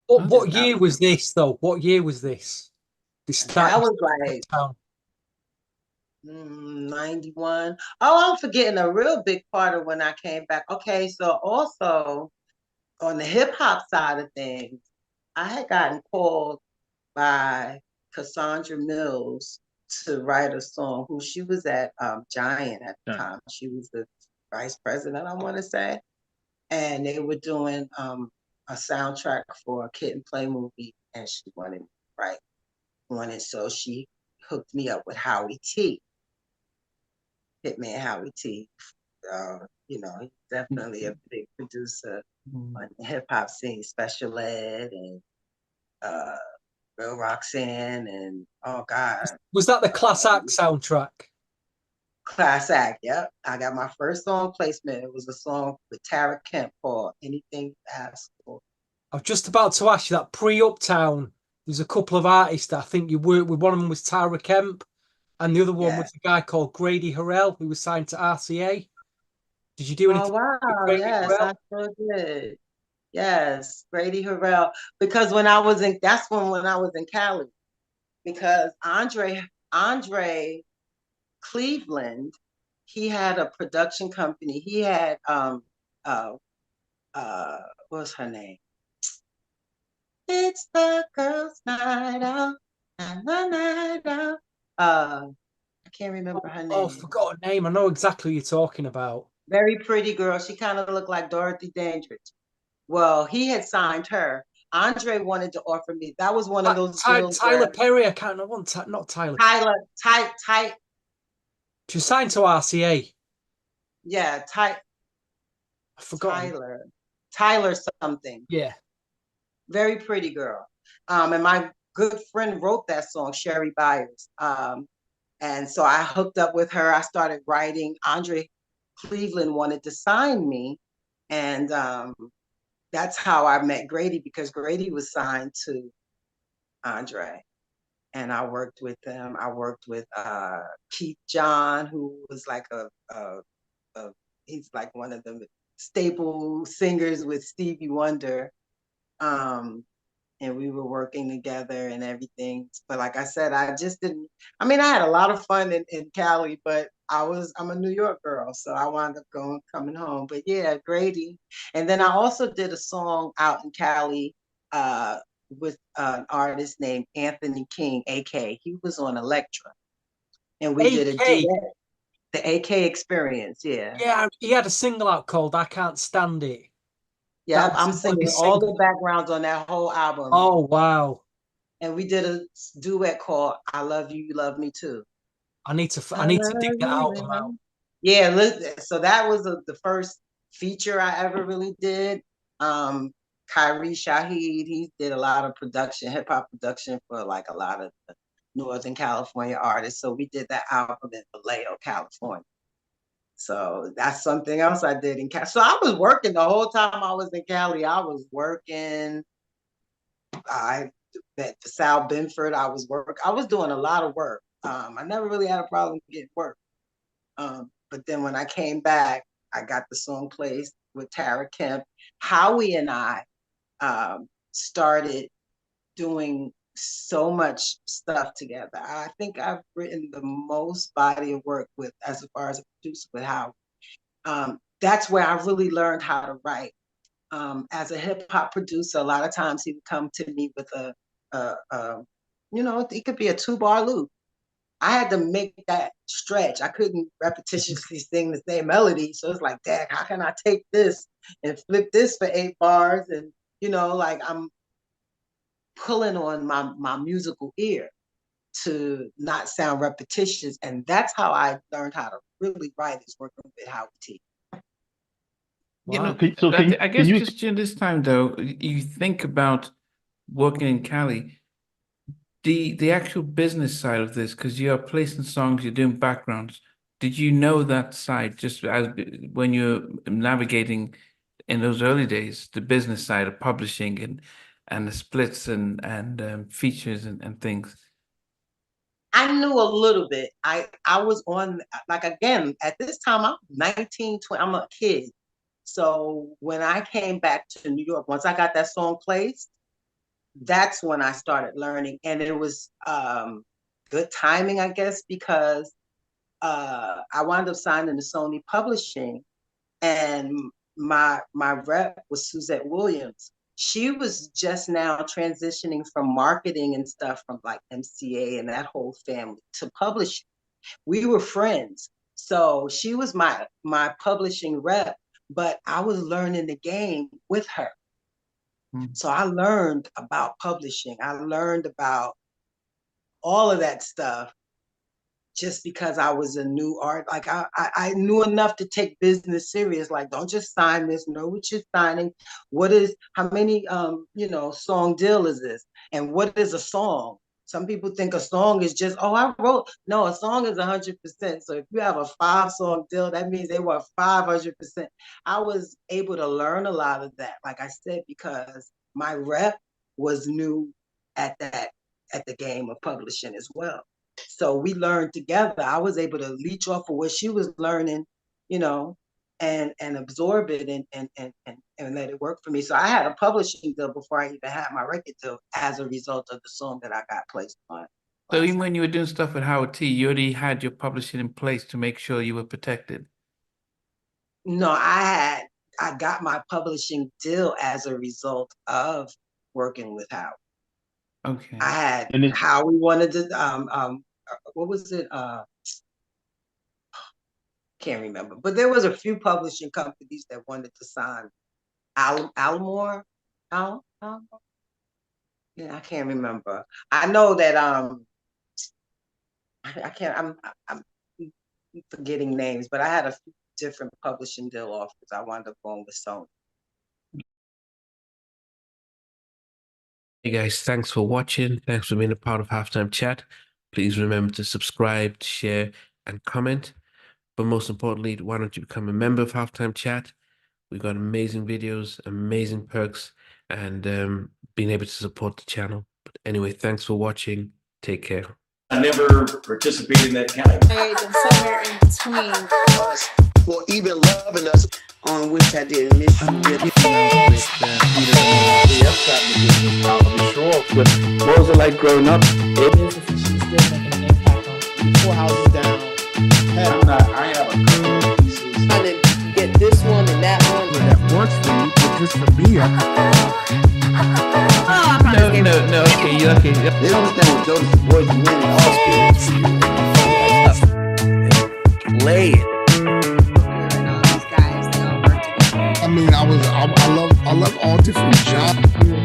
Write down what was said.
What That year was this though? What year was this? This that started was like Uptown. 91. Oh, I'm forgetting a real big part of when I came back. Okay, so also on the hip hop side of things, I had gotten called by Cassandra Mills to write a song. Who she was at Giant at the time. She was the vice president, I want to say, and they were doing a soundtrack for a Kid and Play movie, and she wanted me to write one, and so she hooked me up with Howie Tee, Hitman Howie Tee. He's definitely a big producer on the hip hop scene, Special Ed and uh, Real Roxanne and oh God, Was that the Class uh, Act soundtrack? Class Act. Yep, I got my first song placement. It was a song with Tara Kemp called "Anything You Ask For." I was just about to ask you that pre-Uptown. There's a couple of artists that I think you worked with. One of them was Tyra Kemp, and the other one Yeah. was a guy called Grady Harrell, who was signed to RCA. Did you do Oh anything with wow, Grady yes, Harrell? I sure did. Yes, Grady Harrell. Because when I was in, that's when I was in Cali. Because Andre Cleveland, he had a production company. He had uh what's her name? It's the girls' night out, night out. I can't remember her Oh, name. forgot her name. I know exactly who you're talking about. Very pretty girl. She kind of looked like Dorothy Dandridge. Well, he had signed her. Andre wanted to offer me. That was one of those deals Tyler where Perry. I can't remember. Not Tyler. Tyler, She was signed to RCA. yeah, I forgot. Tyler, Tyler something. Yeah. Very pretty girl. And my good friend wrote that song, Sherry Byers. And so I hooked up with her. I started writing. Andre Cleveland wanted to sign me. And that's how I met Grady because Grady was signed to Andre. And I worked with them. I worked with Keith John, who was like a he's like one of the staple singers with Stevie Wonder. Um, and we were working together and everything. But like I said, I just didn't. I mean, I had a lot of fun in Cali, but I'm a New York girl, so I wound up coming home. But yeah, Grady. And then I also did a song out in Cali uh, with an artist named Anthony King, AK. He was on Electra, and we did a AK. duet. The AK Experience, yeah. Yeah, he had a single out called "I Can't Stand It." That Yep, was I'm one of singing his all singles. the backgrounds on that whole album. Oh wow! And we did a duet called "I Love You, You Love Me Too." I I need to dig love that you. out now. Yeah, so that was the first feature I ever really did. Kyrie Shahid, he did a lot of production, hip hop production for like a lot of Northern California artists. So we did that album in Vallejo, California. So that's something else I did in Cali. So I was working the whole time I was in Cali. I was working. I met Sal Benford. I was doing a lot of work. I never really had a problem getting work. But then when I came back, I got the song placed with Tara Kemp. Howie and I started doing so much stuff together. I think I've written the most body of work with as far as a producer with Howie. That's where I really learned how to write. As a hip hop producer, a lot of times he would come to me with a it could be a 2 bar loop. I had to make that stretch. I couldn't repetitiously sing the same melody. So it's like, Dad, how can I take this and flip this for 8 bars? And, like I'm pulling on my musical ear to not sound repetitious. And that's how I learned how to really write is working with Howie Tee. Wow. So I can guess you just during this time though, you think about working in Cali, the actual business side of this, because you're placing songs, you're doing backgrounds. Did you know that side just as when you're navigating in those early days, the business side of publishing and the splits and features and things? I knew a little bit. I was on like again at this time I'm 19, 20, I'm a kid. So when I came back to New York, once I got that song placed, that's when I started learning, and it was good timing, I guess, because I wound up signing to Sony Publishing, and my rep was Suzette Williams. She was just now transitioning from marketing and stuff from like MCA and that whole family to publishing. We were friends, so she was my publishing rep, but I was learning the game with her. So I learned about publishing. I learned about all of that stuff just because I was a new art. Like I knew enough to take business serious. Like, don't just sign this, know what you're signing. How many song deal is this? And what is a song? Some people think a song is just, oh, I wrote. No, a song is 100%. So if you have a 5-song deal, that means they want 500%. I was able to learn a lot of that, like I said, because my rep was new at the game of publishing as well. So we learned together. I was able to leech off of what she was learning, and absorb it and let it work for me. So I had a publishing deal before I even had my record deal as a result of the song that I got placed on. So even when you were doing stuff with Howard Tee, you already had your publishing in place to make sure you were protected. No, I got my publishing deal as a result of working with Howard. Okay. I had Howie wanted to what was it? Can't remember, but there was a few publishing companies that wanted to sign Almore. Yeah, I can't remember. I know that I can't. I'm forgetting names, but I had a few different publishing deal offers. I wound up going with Sony. Hey guys, thanks for watching. Thanks for being a part of Halftime Chat. Please remember to subscribe, share, and comment. But most importantly, why don't you become a member of Halftime Chat? We've got amazing videos, amazing perks, and being able to support the channel. But anyway, thanks for watching. Take care. I never participated in that category. And somewhere in between us for even loving us, on which I did miss you. What was it like growing up? She's still making an impact on 4 houses down. I have a couple of pieces. trying to get this one and that one. That works for you, but just for me, No, okay, you're okay. They don't understand what Jodeci's voice winning Oscars. Play it. And all these guys, they all work together. I mean, I love all different genres.